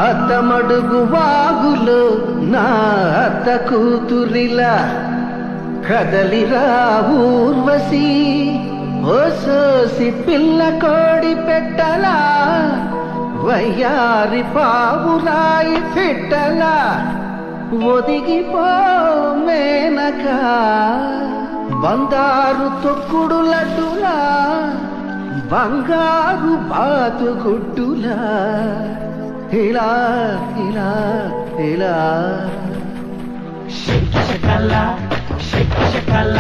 అత్తమడుగు వాగులో నా అత్త కూతురిలా కదలిరా ఊర్వశి ఓ సోసి పిల్ల కోడి పెట్టలా వయ్యారి పావురాయి పెట్టలా ఒదిగిపో మేనక బంగారు తొక్కుడు లడ్డులా బంగారు బాతుగుడ్డులా ఇలా ఇలా ఇలా శకల శకల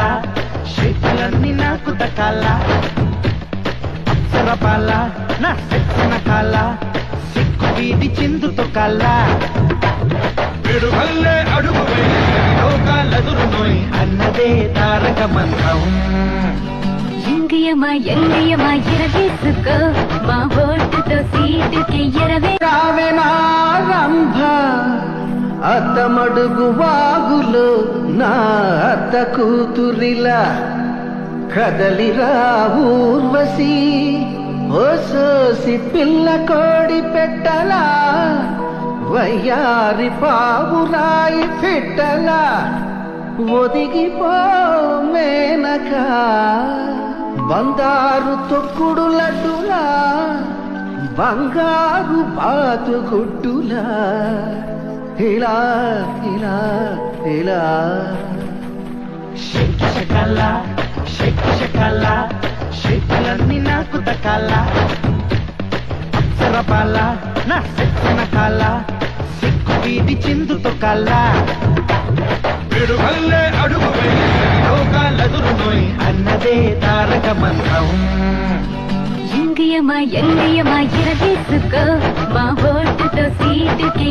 శకలన్నీ నాకు దక్కాల అప్సరపాల నా సెక్సిన కాల సిక్కు వీడి చిందుతో కల్ల పిడుగల్లే అడుగు లోకాలెదురునోయ్ అన్నదే తారక మంత్రం ఎంగియమా ఎరవేసుకో మా ఓటుతో సీటుకి రావెనారంభ అత్తమడుగు వాగులో నా అత్త కూతురిలా కదలిరా ఊర్వశి ఓ సోసి పిల్ల కోడి పెట్టలా వయ్యారి పావురాయి పెట్టలా ఒదిగిపో మేనక బంగారు తొక్కుడు లడ్డులా బంగారు బాతుగుడ్డులా ఇలా ఇలా ఇలా శకల శకల శకలన్నీ నాకు దక్కాల అప్సరపాల నా సెక్సిన కాల సిక్కు వీడి చిందుతో కల్ల పిడుగల్లే అడుగు లోకాలెదురునోయ్ అన్నదే తారక మంత్రం ఎంగియమా ఎరవేసుకో మా ఓటుతో సీటుకి